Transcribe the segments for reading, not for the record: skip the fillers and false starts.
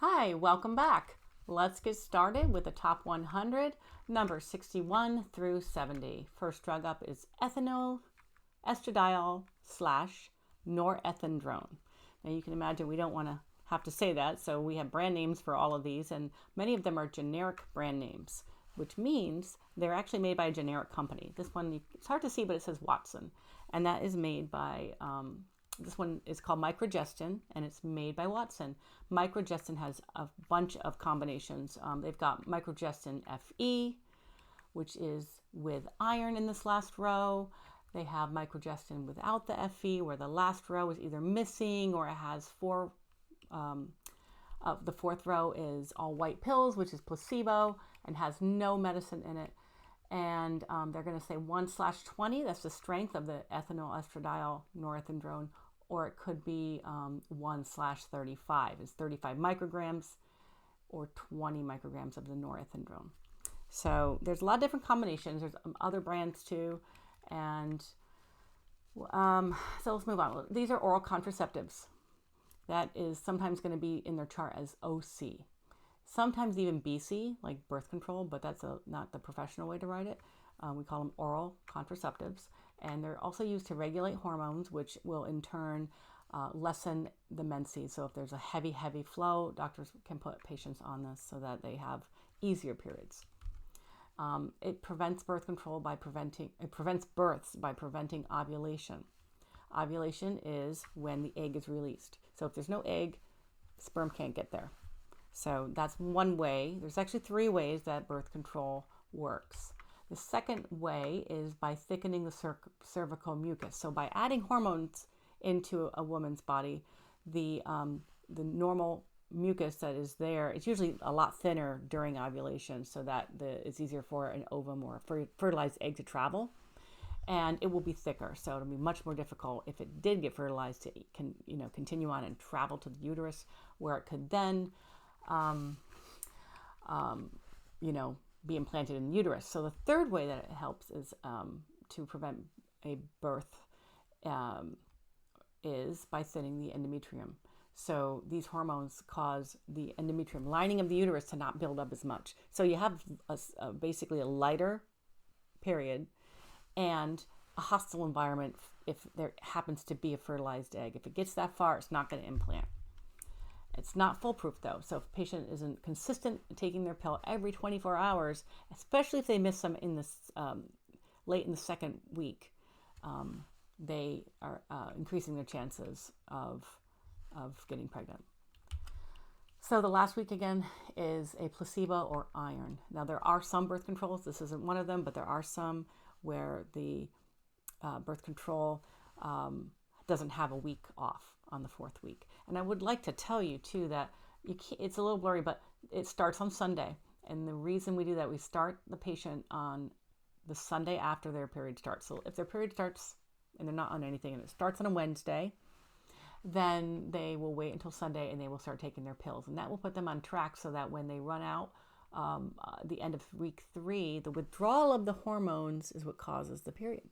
Hi, welcome back. Let's get started with the top 100, numbers 61 through 70. First drug up is ethinyl, estradiol / norethindrone. Now you can imagine we don't want to have to say that, so we have brand names for all of these, and many of them are generic brand names, which means they're actually made by a generic company. This one, it's hard to see, but it says Watson, and that is made by this one is called microgestin, and it's made by Watson. Microgestin has a bunch of combinations. They've got microgestin Fe, which is with iron in this last row. They have microgestin without the Fe, where the last row is either missing or it has four. The fourth row is all white pills, which is placebo and has no medicine in it. And they're going to say 1/20, that's the strength of the ethinyl, estradiol, norethindrone, or it could be 1/35, it's 35 micrograms or 20 micrograms of the norethindrone. So there's a lot of different combinations. There's other brands too. And so let's move on. These are oral contraceptives. That is sometimes going to be in their chart as OC. Sometimes even BC, like birth control, but that's not the professional way to write it. We call them oral contraceptives. And they're also used to regulate hormones, which will in turn lessen the menses. So if there's a heavy flow, doctors can put patients on this so that they have easier periods. It prevents births by preventing ovulation. Ovulation is when the egg is released. So if there's no egg, sperm can't get there. So that's one way. There's actually three ways that birth control works. The second way is by thickening the cervical mucus. So by adding hormones into a woman's body, the normal mucus that is there, it's usually a lot thinner during ovulation so that it's easier for an ovum or a fertilized egg to travel. And it will be thicker, so it'll be much more difficult if it did get fertilized to continue on and travel to the uterus, where it could then be implanted in the uterus. So the third way that it helps is to prevent a birth is by thinning the endometrium. So these hormones cause the endometrium lining of the uterus to not build up as much. So you have basically a lighter period and a hostile environment if there happens to be a fertilized egg. If it gets that far, it's not going to implant. It's not foolproof though. So if a patient isn't consistent in taking their pill every 24 hours, especially if they miss some in this late in the second week, they are increasing their chances of getting pregnant. So the last week again is a placebo or iron. Now there are some birth controls. This isn't one of them, but there are some where the birth control doesn't have a week off on the fourth week. And I would like to tell you too that it's a little blurry, but it starts on Sunday. And the reason we do that, we start the patient on the Sunday after their period starts. So if their period starts and they're not on anything and it starts on a Wednesday, then they will wait until Sunday and they will start taking their pills. And that will put them on track so that when they run out the end of week 3, the withdrawal of the hormones is what causes the period.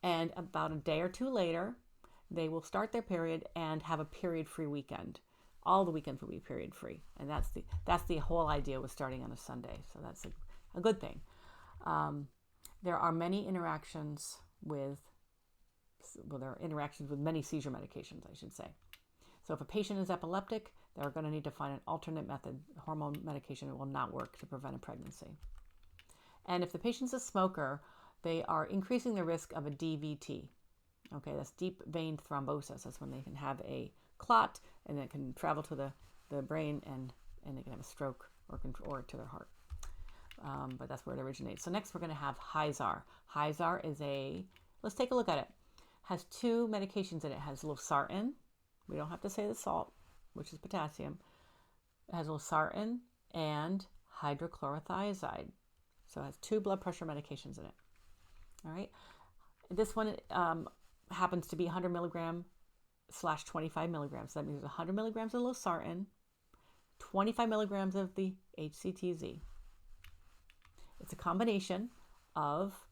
And about a day or two later, they will start their period and have a period-free weekend. All the weekends will be period-free, and that's the whole idea with starting on a Sunday. So that's a good thing. There are many interactions with many seizure medications, I should say. So if a patient is epileptic, they're going to need to find an alternate method. Hormone medication will not work to prevent a pregnancy. And if the patient's a smoker, they are increasing the risk of a DVT. Okay, that's deep vein thrombosis. That's when they can have a clot and it can travel to the brain and they can have a stroke or to their heart. But that's where it originates. So next we're going to have Hyzar. Hyzar is let's take a look at it. Has 2 medications in it. It has losartan. We don't have to say the salt, which is potassium. It has losartan and hydrochlorothiazide. So it has 2 blood pressure medications in it. All right. This one happens to be 100 milligram / 25 milligrams. So that means 100 milligrams of losartan, 25 milligrams of the HCTZ. It's a combination of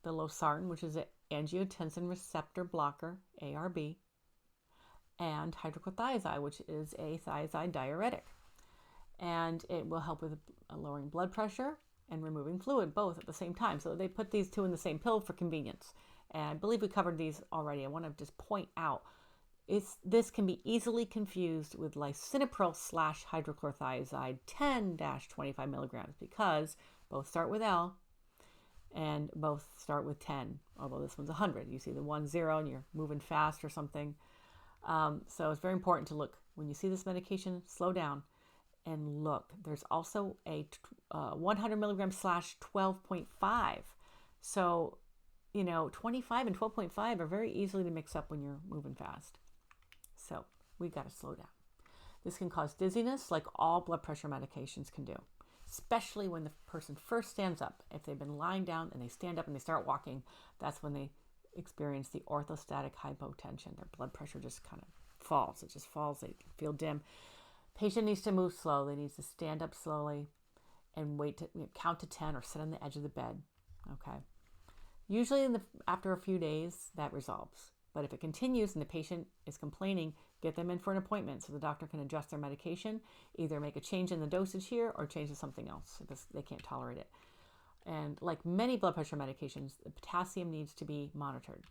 the losartan, which is an angiotensin receptor blocker, ARB, and hydrochlorothiazide, which is a thiazide diuretic. And it will help with lowering blood pressure and removing fluid, both at the same time. So they put these two in the same pill for convenience. And I believe we covered these already. I want to just point out, this can be easily confused with lisinopril / hydrochlorothiazide 10-25 milligrams, because both start with L and both start with 10, although this one's 100. You see the 10 and you're moving fast or something. So it's very important to look. When you see this medication, slow down and look. There's also a 100 milligrams / 12.5. So, 25 and 12.5 are very easily to mix up when you're moving fast. So we got to slow down. This can cause dizziness, like all blood pressure medications can do, especially when the person first stands up. If they've been lying down and they stand up and they start walking, that's when they experience the orthostatic hypotension. Their blood pressure just kind of falls. It just falls. They feel dim. Patient needs to move slow. They need to stand up slowly and wait to count to 10 or sit on the edge of the bed. Okay. Usually after a few days, that resolves. But if it continues and the patient is complaining, get them in for an appointment so the doctor can adjust their medication, either make a change in the dosage here or change to something else if they can't tolerate it. And like many blood pressure medications, the potassium needs to be monitored.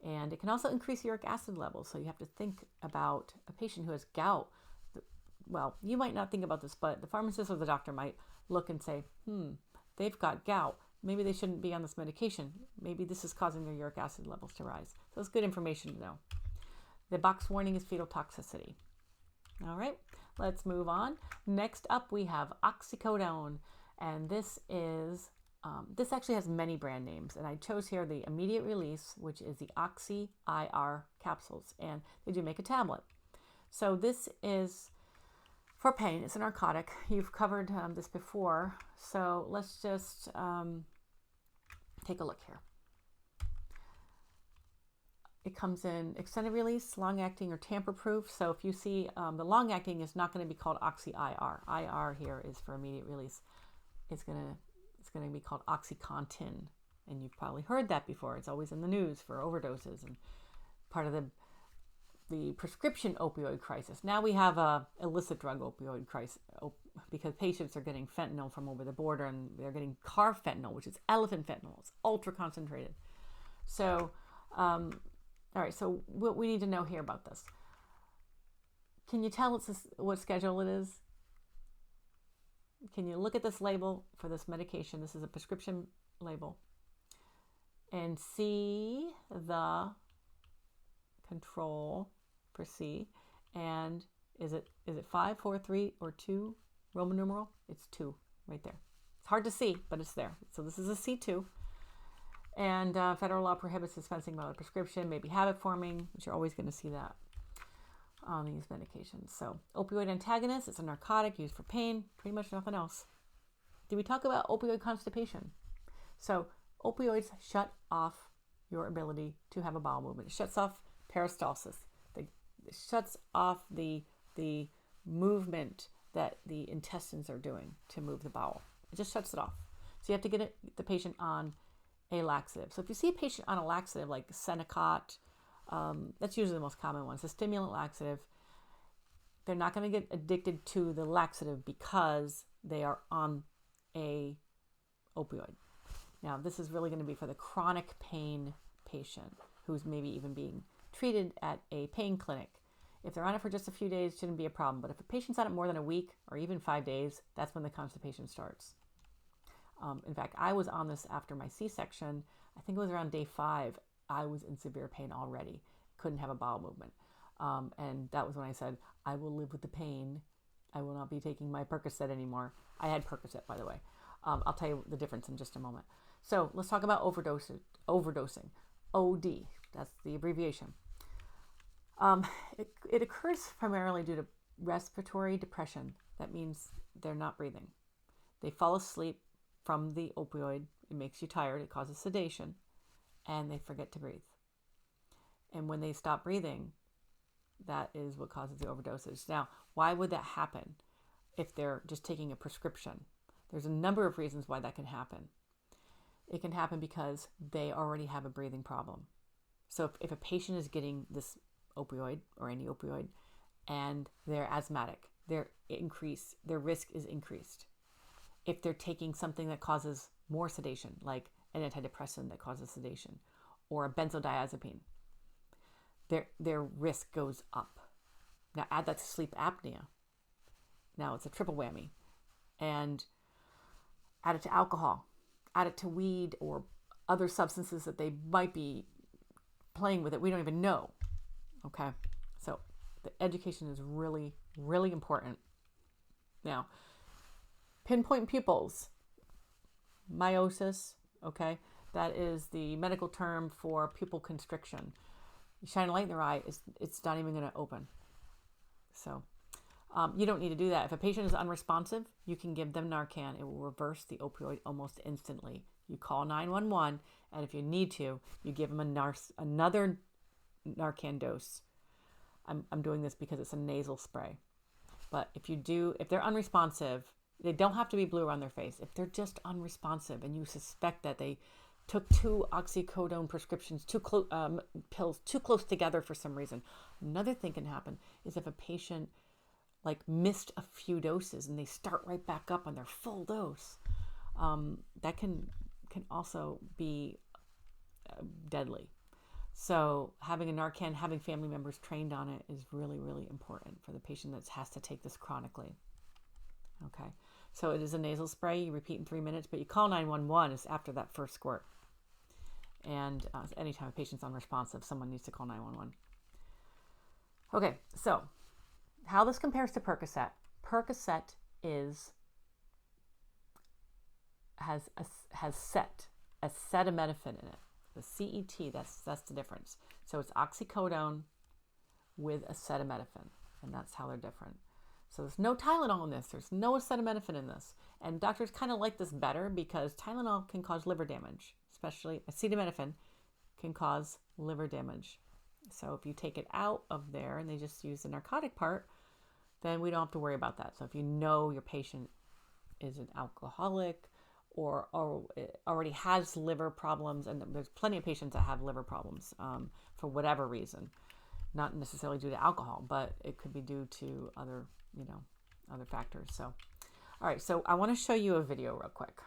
And it can also increase uric acid levels. So you have to think about a patient who has gout. Well, you might not think about this, but the pharmacist or the doctor might look and say, they've got gout. Maybe they shouldn't be on this medication. Maybe this is causing their uric acid levels to rise. So it's good information to know. The box warning is fetal toxicity. All right, let's move on. Next up, we have oxycodone. And this this actually has many brand names. And I chose here the immediate release, which is the Oxy IR capsules. And they do make a tablet. So this is for pain. It's a narcotic. You've covered this before. So let's just take a look here. It comes in extended release, long-acting, or tamper-proof. So if you see the long-acting is not going to be called Oxy IR. IR here is for immediate release. It's going to be called OxyContin. And you've probably heard that before. It's always in the news for overdoses and part of the prescription opioid crisis. Now we have a illicit drug opioid crisis because patients are getting fentanyl from over the border, and they're getting carfentanil, which is elephant fentanyl. It's ultra concentrated. So, all right, so what we need to know here about this. Can you tell what schedule it is? Can you look at this label for this medication? This is a prescription label. And see the control for C. And is it 5, 4, 3, or 2 Roman numeral? It's 2 right there. It's hard to see, but it's there. So this is a C2. And federal law prohibits dispensing by prescription, maybe habit forming, which you're always going to see that on these medications. So opioid antagonist, it's a narcotic used for pain, pretty much nothing else. Did we talk about opioid constipation? So opioids shut off your ability to have a bowel movement. It shuts off peristalsis. It shuts off the movement that the intestines are doing to move the bowel. It just shuts it off. So you have to get the patient on a laxative. So if you see a patient on a laxative like Senecot, that's usually the most common one. It's a stimulant laxative. They're not going to get addicted to the laxative because they are on a opioid. Now, this is really going to be for the chronic pain patient who's maybe even being treated at a pain clinic. If they're on it for just a few days, it shouldn't be a problem. But if a patient's on it more than a week or even 5 days, that's when the constipation starts. In fact, I was on this after my C-section. I think it was around day 5. I was in severe pain already. Couldn't have a bowel movement. And that was when I said, I will live with the pain. I will not be taking my Percocet anymore. I had Percocet, by the way. I'll tell you the difference in just a moment. So let's talk about overdosing. OD, that's the abbreviation. It occurs primarily due to respiratory depression. That means they're not breathing. They fall asleep from the opioid. It makes you tired. It causes sedation. And they forget to breathe. And when they stop breathing, that is what causes the overdosage. Now, why would that happen if they're just taking a prescription? There's a number of reasons why that can happen. It can happen because they already have a breathing problem. So if a patient is getting this opioid or any opioid, and they're asthmatic. Their risk is increased. If they're taking something that causes more sedation, like an antidepressant that causes sedation, or a benzodiazepine, their risk goes up. Now add that to sleep apnea. Now it's a triple whammy. And add it to alcohol, add it to weed or other substances that they might be playing with it. We don't even know. Okay. So the education is really, really important. Now, pinpoint pupils, meiosis, okay? That is the medical term for pupil constriction. You shine a light in their eye, it's not even going to open. So you don't need to do that. If a patient is unresponsive, you can give them Narcan. It will reverse the opioid almost instantly. You call 911, and if you need to, you give them another Narcan dose. I'm doing this because it's a nasal spray. But if they're unresponsive, they don't have to be blue around their face. If they're just unresponsive and you suspect that they took 2 oxycodone prescriptions, pills too close together for some reason. Another thing can happen is if a patient missed a few doses and they start right back up on their full dose, that can also be deadly. So having a Narcan, having family members trained on it is really, really important for the patient that has to take this chronically. Okay, so it is a nasal spray. You repeat in 3 minutes, but you call 911 is after that first squirt. And anytime a patient's unresponsive, someone needs to call 911. Okay, so how this compares to Percocet. Percocet has acetaminophen in it. The CET, that's the difference. So it's oxycodone with acetaminophen, and that's how they're different. So there's no Tylenol in this. There's no acetaminophen in this. And doctors kind of like this better because Tylenol can cause liver damage, especially acetaminophen can cause liver damage. So if you take it out of there and they just use the narcotic part, then we don't have to worry about that. So if you know your patient is an alcoholic or already has liver problems, and there's plenty of patients that have liver problems for whatever reason, not necessarily due to alcohol, but it could be due to other factors. So, all right, so I want to show you a video real quick.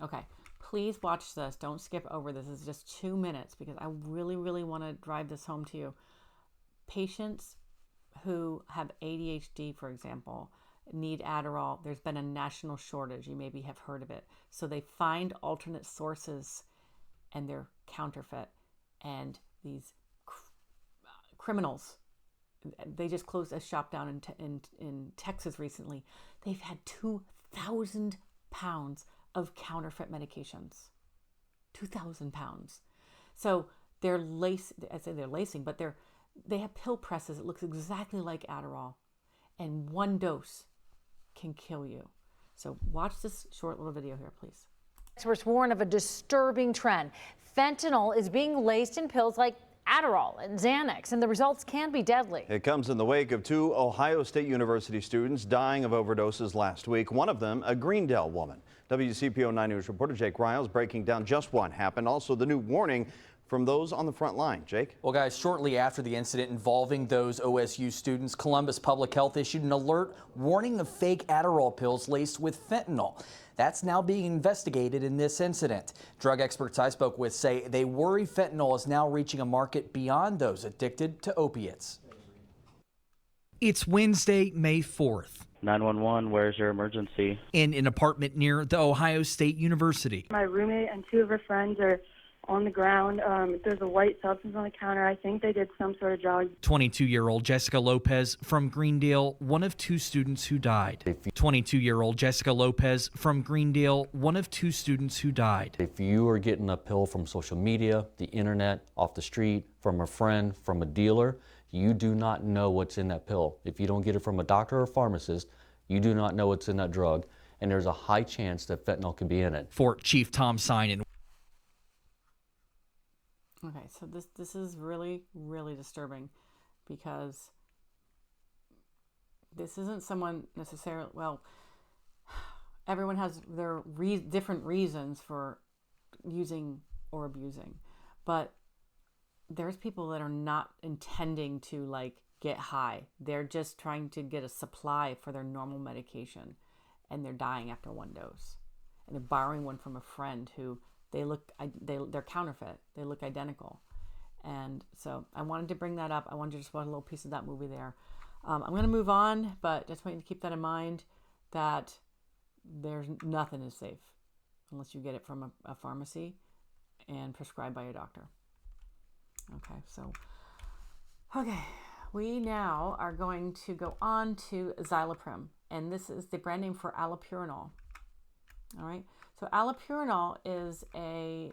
Okay, please watch this. Don't skip over this. This is just 2 minutes because I really, really want to drive this home to you. Patients who have ADHD, for example, need Adderall. There's been a national shortage. You maybe have heard of it. So they find alternate sources and they're counterfeit. And these criminals, they just closed a shop down in Texas recently. They've had 2,000 pounds of counterfeit medications. 2,000 pounds. So they're lacing, but they have pill presses. It looks exactly like Adderall. And one dose can kill you. So watch this short little video here, please. Experts warn of a disturbing trend. Fentanyl is being laced in pills like Adderall and Xanax, and the results can be deadly. It comes in the wake of 2 Ohio State University students dying of overdoses last week. One of them, a Greendale woman. WCPO 9 News reporter Jake Riles breaking down just what happened. Also, the new warning from those on the front line. Jake? Well, guys, shortly after the incident involving those OSU students, Columbus Public Health issued an alert warning of fake Adderall pills laced with fentanyl. That's now being investigated in this incident. Drug experts I spoke with say they worry fentanyl is now reaching a market beyond those addicted to opiates. It's Wednesday, May 4th. 911, where's your emergency? In an apartment near the Ohio State University. My roommate and 2 of her friends are on the ground. There's a white substance on the counter. I think they did some sort of drug. 22-year-old Jessica Lopez from Greendale, one of 2 students who died. 22-year-old Jessica Lopez from Greendale, one of 2 students who died. If you are getting a pill from social media, the internet, off the street, from a friend, from a dealer, you do not know what's in that pill. If you don't get it from a doctor or pharmacist, you do not know what's in that drug, and there's a high chance that fentanyl could be in it. For Chief Tom Synan. Okay, so this is really, really disturbing because this isn't someone necessarily, well, everyone has their different reasons for using or abusing, but there's people that are not intending to like get high. They're just trying to get a supply for their normal medication, and they're dying after one dose. And they're borrowing one from a friend who they're counterfeit. They look identical. And so I wanted to bring that up. I wanted to just watch a little piece of that movie there. I'm going to move on, but just want you to keep that in mind, that there's nothing is safe unless you get it from a pharmacy and prescribed by a doctor. Okay, we now are going to go on to Xyloprim, and this is the brand name for allopurinol. All right, so allopurinol is a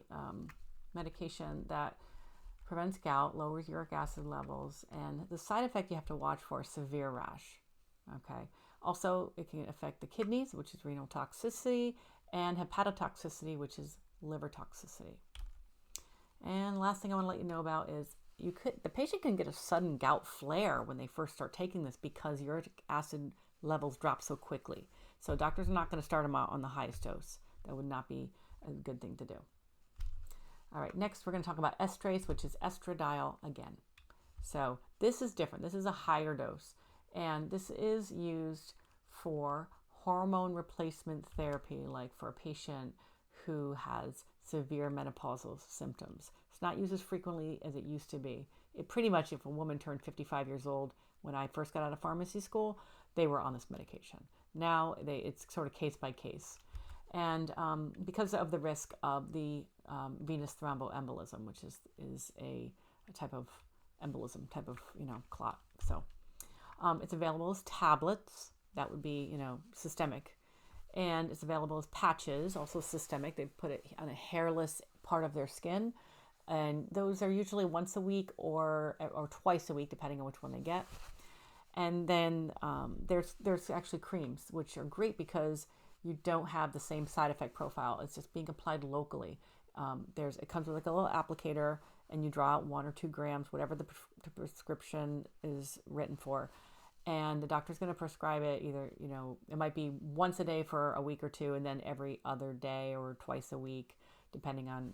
medication that prevents gout, lowers uric acid levels, and the side effect you have to watch for is severe rash. Okay. Also, it can affect the kidneys, which is renal toxicity, and hepatotoxicity, which is liver toxicity. And last thing I want to let you know about is the patient can get a sudden gout flare when they first start taking this because uric acid levels drop so quickly. So doctors are not going to start them out on the highest dose. That would not be a good thing to do. All right, next we're going to talk about estrase, which is estradiol again. So this is different. This is a higher dose, and this is used for hormone replacement therapy, like for a patient who has severe menopausal symptoms. It's not used as frequently as it used to be. It pretty much, if a woman turned 55 years old, when I first got out of pharmacy school, they were on this medication. Now it's sort of case by case. And because of the risk of the venous thromboembolism, which is a type of embolism, clot. So it's available as tablets. That would be, systemic. And it's available as patches, also systemic. They put it on a hairless part of their skin. And those are usually once a week or twice a week, depending on which one they get. And then there's actually creams, which are great because you don't have the same side effect profile. It's just being applied locally. It comes with like a little applicator, and you draw out 1 or 2 grams, whatever the prescription is written for. And the doctor's going to prescribe it either, it might be once a day for a week or two, and then every other day or twice a week, depending on.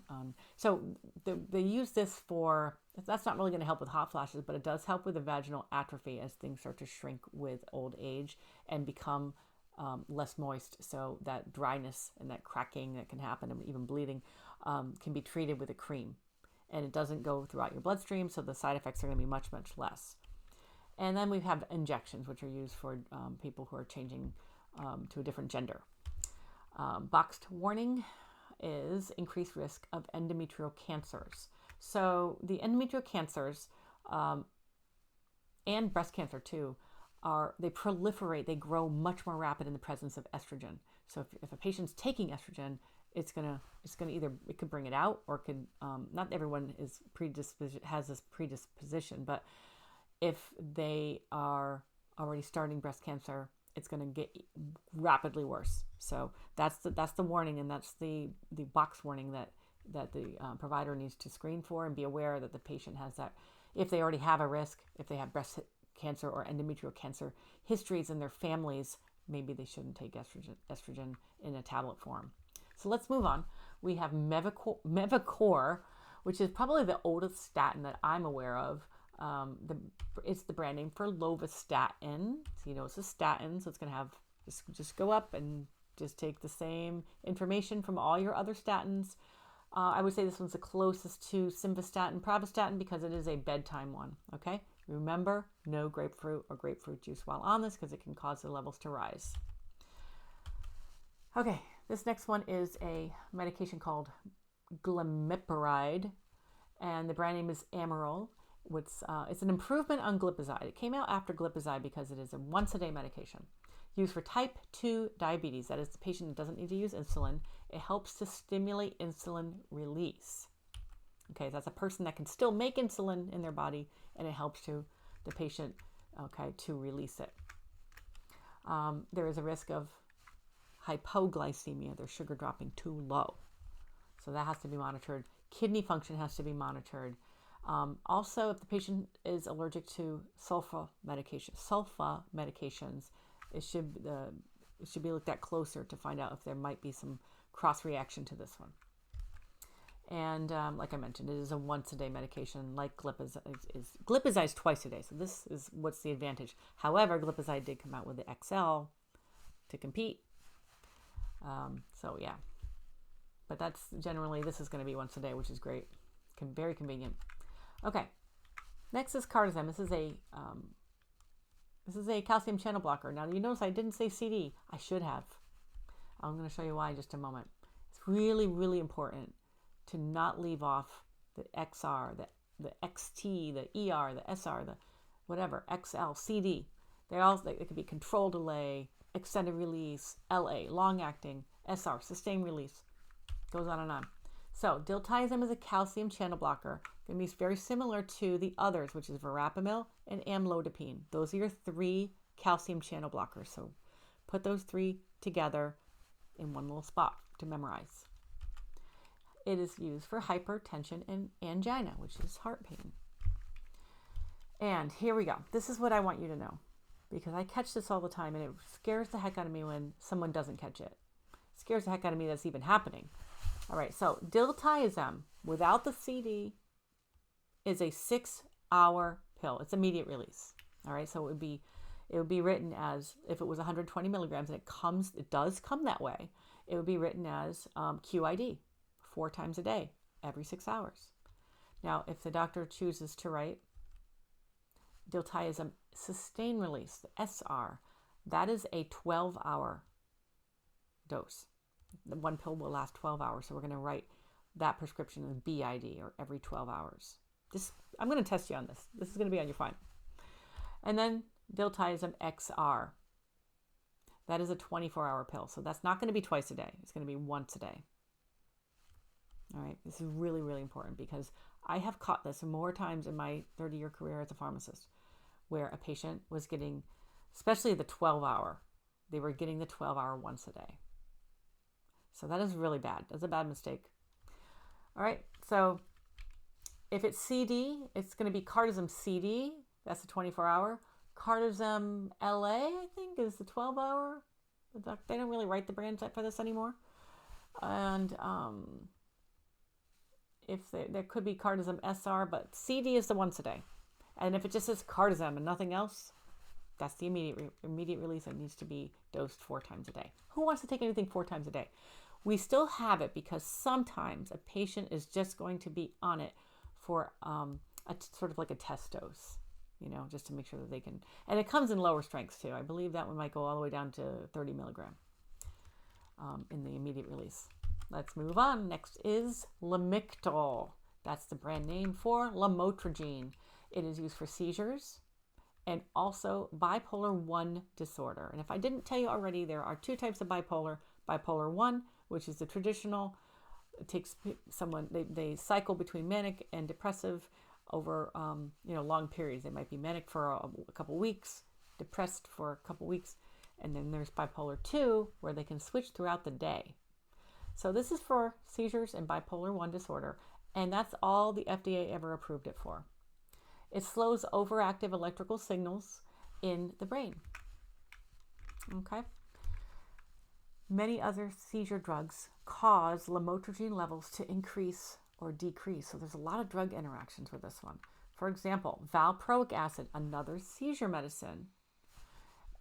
So they use this that's not really going to help with hot flashes, but it does help with the vaginal atrophy as things start to shrink with old age and become less moist. So that dryness and that cracking that can happen, and even bleeding, can be treated with a cream. And it doesn't go throughout your bloodstream, so the side effects are going to be much, much less. And then we have injections, which are used for people who are changing to a different gender. Boxed warning is increased risk of endometrial cancers. So the endometrial cancers and breast cancer too, they proliferate, they grow much more rapid in the presence of estrogen. So if a patient's taking estrogen, it could bring it out, or it could, not everyone has this predisposition, but if they are already starting breast cancer, it's going to get rapidly worse. So that's the warning, and that's the box warning that the provider needs to screen for and be aware that the patient has that. If they already have a risk, if they have breast cancer or endometrial cancer histories in their families, maybe they shouldn't take estrogen in a tablet form. So let's move on. We have Mevacor, which is probably the oldest statin that I'm aware of. It's the brand name for lovastatin. So it's a statin, so it's going to have, just go up and just take the same information from all your other statins. I would say this one's the closest to simvastatin, pravastatin, because it is a bedtime one, okay? Remember, no grapefruit or grapefruit juice while on this, because it can cause the levels to rise. Okay, this next one is a medication called glimepiride, and the brand name is Amaril. It's an improvement on glipizide. It came out after glipizide because it is a once-a-day medication used for type 2 diabetes. That is, the patient doesn't need to use insulin. It helps to stimulate insulin release. Okay, so that's a person that can still make insulin in their body, and it helps the patient, to release it. There is a risk of hypoglycemia, their sugar dropping too low. So that has to be monitored. Kidney function has to be monitored. Also, if the patient is allergic to sulfa medications, it should be looked at closer to find out if there might be some cross reaction to this one. And like I mentioned, it is a once-a-day medication, like glipizide is twice a day. So this is what's the advantage. However, glipizide did come out with the XL to compete. So yeah, but that's generally, this is going to be once a day, which is great. Very convenient. Okay, next is cardizem. This is a calcium channel blocker. Now you notice I didn't say CD. I should have. I'm going to show you why in just a moment. It's really, really important to not leave off the XR, the XT, the ER, the SR, the whatever, XL, CD. It could be control delay, extended release, LA, long acting, SR, sustained release. Goes on and on. So diltiazem is a calcium channel blocker. Going to be very similar to the others, which is verapamil and amlodipine. Those are your 3 calcium channel blockers. So put those 3 together in one little spot to memorize. It is used for hypertension and angina, which is heart pain. And here we go. This is what I want you to know, because I catch this all the time, and it scares the heck out of me when someone doesn't catch it. It scares the heck out of me that's even happening. All right, so diltiazem without the CD is a 6-hour pill. It's immediate release. All right, so it would be written as, if it was 120 milligrams, and it does come that way, it would be written as QID, 4 times a day, every 6 hours. Now, if the doctor chooses to write diltiazem sustained release, the SR, that is a 12-hour dose. The one pill will last 12 hours, so we're going to write that prescription as BID, or every 12 hours. I'm going to test you on this. This is going to be on your file. And then diltiazem XR. That is a 24-hour pill, so that's not going to be twice a day. It's going to be once a day. All right, this is really, really important, because I have caught this more times in my 30-year career as a pharmacist, where a patient was getting, especially the 12-hour, they were getting the 12-hour once a day. So that is really bad. That's a bad mistake. All right, so if it's CD, it's going to be cardizem CD. That's the 24-hour. Cardizem LA, I think, is the 12-hour. They don't really write the brand for this anymore. And there could be cardizem SR, but CD is the once a day. And if it just says cardizem and nothing else, that's the immediate release. It needs to be dosed 4 times a day. Who wants to take anything 4 times a day? We still have it because sometimes a patient is just going to be on it for sort of like a test dose, just to make sure that they can. And it comes in lower strengths too. I believe that one might go all the way down to 30 milligram in the immediate release. Let's move on. Next is Lamictal. That's the brand name for lamotrigine. It is used for seizures and also bipolar 1 disorder. And if I didn't tell you already, there are 2 types of bipolar. Bipolar 1, which is the traditional. It takes someone, they cycle between manic and depressive over long periods. They might be manic for a couple weeks, depressed for a couple weeks, and then there's bipolar 2, where they can switch throughout the day. So this is for seizures and bipolar 1 disorder, and that's all the FDA ever approved it for. It slows overactive electrical signals in the brain. Okay. Many other seizure drugs cause lamotrigine levels to increase or decrease. So there's a lot of drug interactions with this one. For example, valproic acid, another seizure medicine,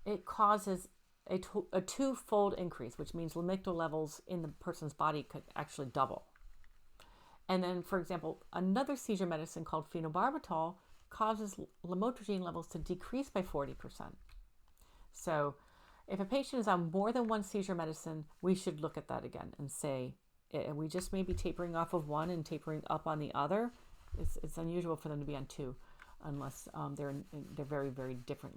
it causes a 2-fold increase, which means Lamictal levels in the person's body could actually double. And then, for example, another seizure medicine called phenobarbital causes lamotrigine levels to decrease by 40%. So if a patient is on more than one seizure medicine, we should look at that again and say, we just may be tapering off of one and tapering up on the other. It's unusual for them to be on 2 unless they're very, very different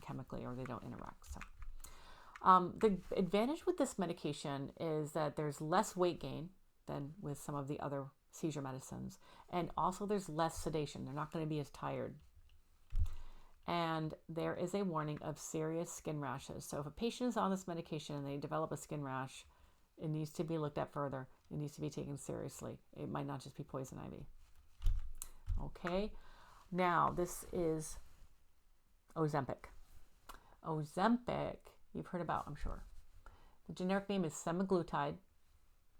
chemically, or they don't interact. So the advantage with this medication is that there's less weight gain than with some of the other seizure medicines. And also there's less sedation. They're not going to be as tired. And there is a warning of serious skin rashes. So if a patient is on this medication and they develop a skin rash, it needs to be looked at further. It needs to be taken seriously. It might not just be poison ivy. Okay, now this is Ozempic. Ozempic, you've heard about, I'm sure. The generic name is semaglutide.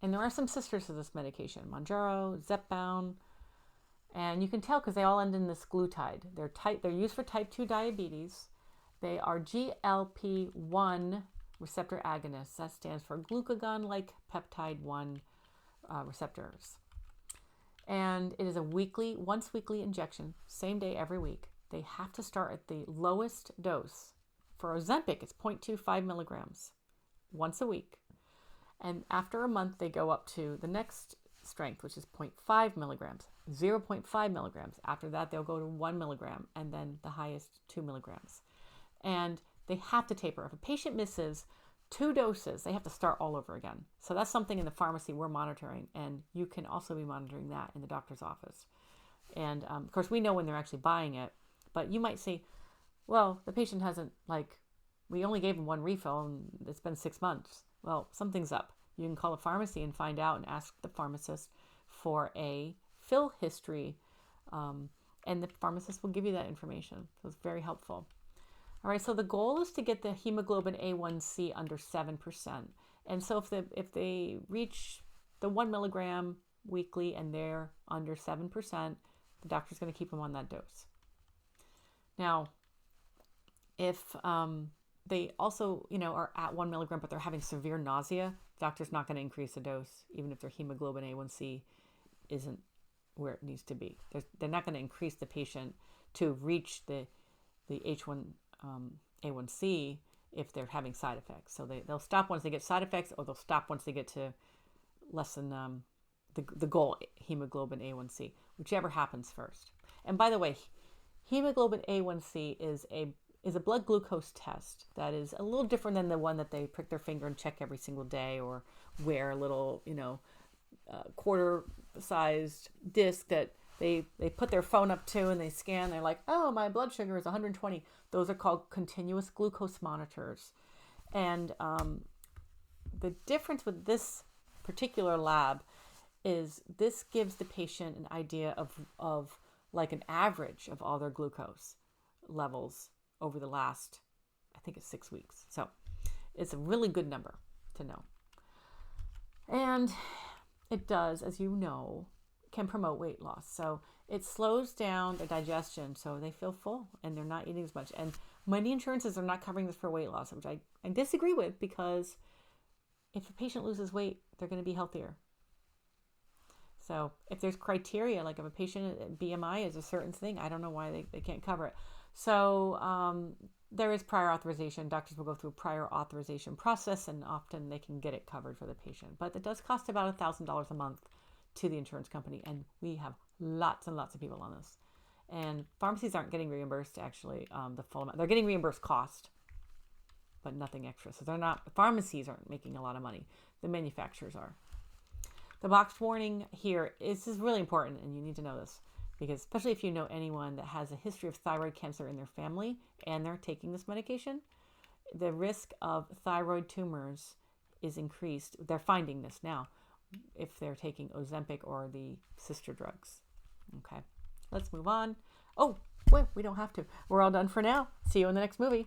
And there are some sisters to this medication, Mounjaro, Zepbound, and you can tell because they all end in this glutide. They're used for type 2 diabetes. They are GLP-1 receptor agonists. That stands for glucagon-like peptide 1 receptors. And it is a once weekly injection, same day every week. They have to start at the lowest dose. For Ozempic, it's 0.25 milligrams once a week. And after a month, they go up to the next strength, which is 0.5 milligrams, 0.5 milligrams. After that, they'll go to 1 milligram, and then the highest 2 milligrams. And they have to taper. If a patient misses 2 doses, they have to start all over again. So that's something in the pharmacy we're monitoring, and you can also be monitoring that in the doctor's office. And of course, we know when they're actually buying it, but you might say, well, the patient hasn't, we only gave them 1 refill and it's been 6 months. Well, something's up. You can call a pharmacy and find out and ask the pharmacist for a fill history, and the pharmacist will give you that information. So it's very helpful. All right, so the goal is to get the hemoglobin A1C under 7%. And so if they reach the 1 milligram weekly and they're under 7%, the doctor's going to keep them on that dose. Now, if they also, are at 1 milligram, but they're having severe nausea, the doctor's not going to increase the dose, even if their hemoglobin A1C isn't where it needs to be. They're not going to increase the patient to reach the A1C if they're having side effects. So they'll stop once they get side effects, or they'll stop once they get to less than the goal hemoglobin A1C, whichever happens first. And by the way, hemoglobin A1C is a blood glucose test that is a little different than the one that they prick their finger and check every single day, or wear a little, quarter-sized disc that they put their phone up to and they scan. They're like, oh, my blood sugar is 120. Those are called continuous glucose monitors. And the difference with this particular lab is this gives the patient an idea of like an average of all their glucose levels over the last, I think it's 6 weeks. So it's a really good number to know. And it does, as you know, can promote weight loss. So it slows down their digestion so they feel full and they're not eating as much. And many insurances are not covering this for weight loss, which I disagree with, because if a patient loses weight, they're going to be healthier. So if there's criteria, like if a patient BMI is a certain thing, I don't know why they can't cover it. So there is prior authorization. Doctors will go through a prior authorization process, and often they can get it covered for the patient. But it does cost about $1,000 a month to the insurance company, and we have lots and lots of people on this. And pharmacies aren't getting reimbursed, actually, the full amount. They're getting reimbursed cost, but nothing extra. So pharmacies aren't making a lot of money. The manufacturers are. The box warning here is really important, and you need to know this, because especially if you know anyone that has a history of thyroid cancer in their family and they're taking this medication, the risk of thyroid tumors is increased. They're finding this now if they're taking Ozempic or the sister drugs. Okay, let's move on. Oh, wait, we don't have to. We're all done for now. See you in the next movie.